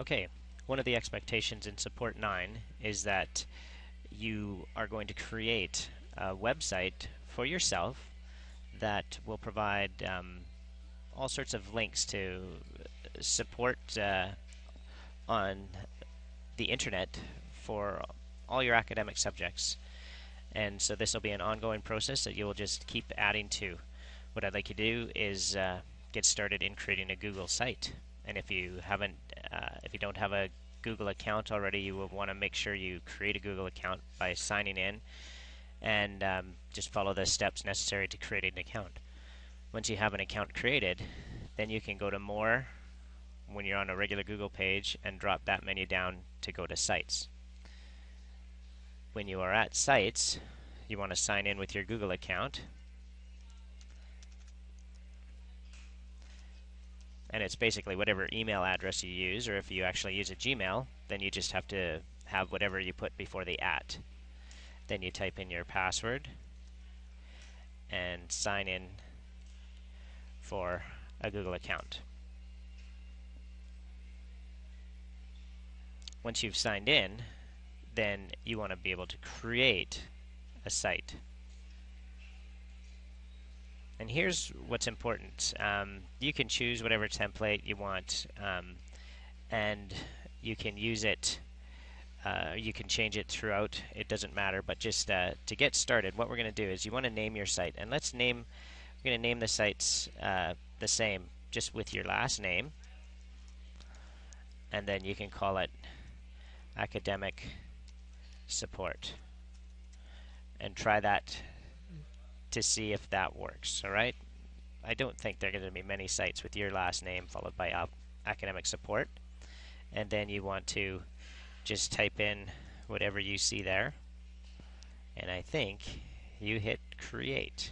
Okay, one of the expectations in Support 9 is that you are going to create a website for yourself that will provide all sorts of links to support on the internet for all your academic subjects. And so this will be an ongoing process that you will just keep adding to. What I'd like you to do is get started in creating a Google site. And if you don't have a Google account already, you will want to make sure you create a Google account by signing in and just follow the steps necessary to create an account. Once you have an account created, then you can go to More when you're on a regular Google page and drop that menu down to go to Sites. When you are at Sites, you want to sign in with your Google account. And it's basically whatever email address you use, or if you actually use a Gmail, then you just have to have whatever you put before the @ Then you type in your password and sign in for a Google account. Once you've signed in, then you want to be able to create a site. And here's what's important. You can choose whatever template you want, and you can use it. You can change it throughout. It doesn't matter. But just to get started, what we're going to do is you want to name your site, and we're going to name the sites the same, just with your last name, and then you can call it Academic Support, and try that to see if that works. Alright, I don't think there are going to be many sites with your last name followed by Academic Support, and then you want to just type in whatever you see there, and I think you hit create.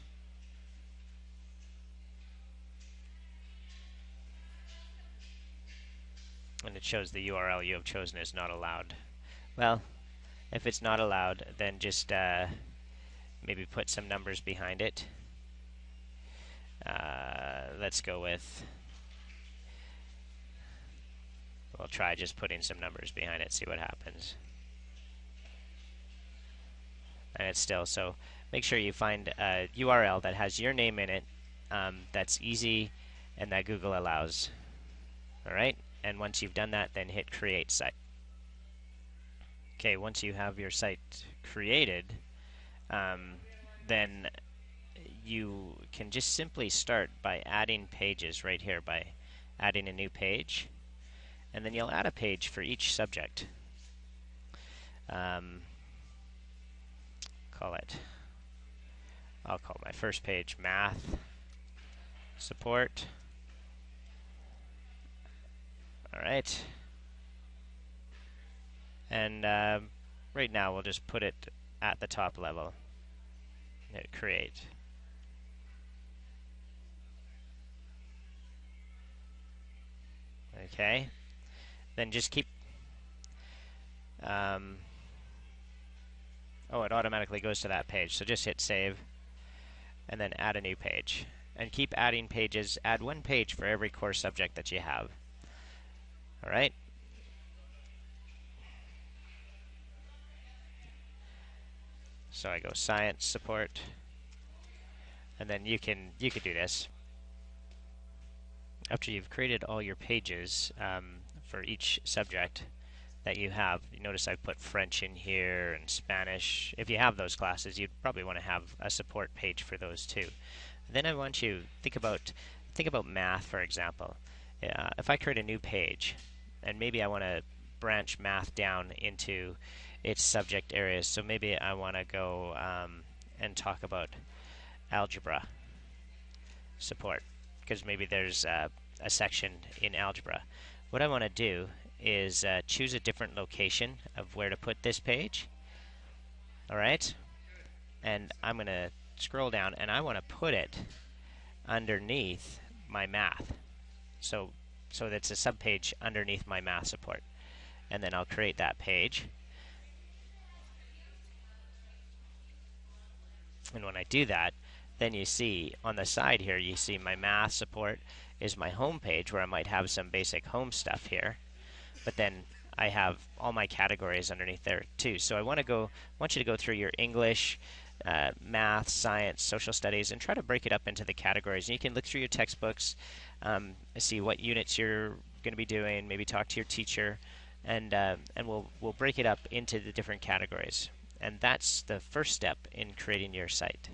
And it shows the URL you have chosen is not allowed. Well, if it's not allowed, then just maybe put some numbers behind it. Let's go with, we'll try just putting some numbers behind it, see what happens. And it's still, so make sure you find a URL that has your name in it, that's easy and that Google allows. Alright, and once you've done that, then hit create site. Okay, once you have your site created, then you can just simply start by adding pages right here, by adding a new page, and then you'll add a page for each subject. I'll call my first page Math Support. Alright, and right now we'll just put it at the top level. Hit create. Okay, then just keep oh, it automatically goes to that page, so just hit save and then add a new page, and keep adding pages. Add one page for every core subject that you have. Alright, so I go Science Support, and then you can do this. After you've created all your pages for each subject that you have, you notice I've put French in here and Spanish. If you have those classes, you'd probably want to have a support page for those too. Then I want you to think about math, for example. If I create a new page, and maybe I want to branch math down into its subject areas, so maybe I want to go and talk about algebra support, because maybe there's a section in algebra. What I want to do is choose a different location of where to put this page. Alright, and I'm going to scroll down, and I want to put it underneath my math, so that's a subpage underneath my math support, and then I'll create that page. And when I do that, then you see on the side here, you see my math support is my home page, where I might have some basic home stuff here. but then I have all my categories underneath there too. So I want you to go through your English, math, science, social studies, and try to break it up into the categories. And you can look through your textbooks, see what units you're going to be doing, maybe talk to your teacher, and we'll break it up into the different categories. And that's the first step in creating your site.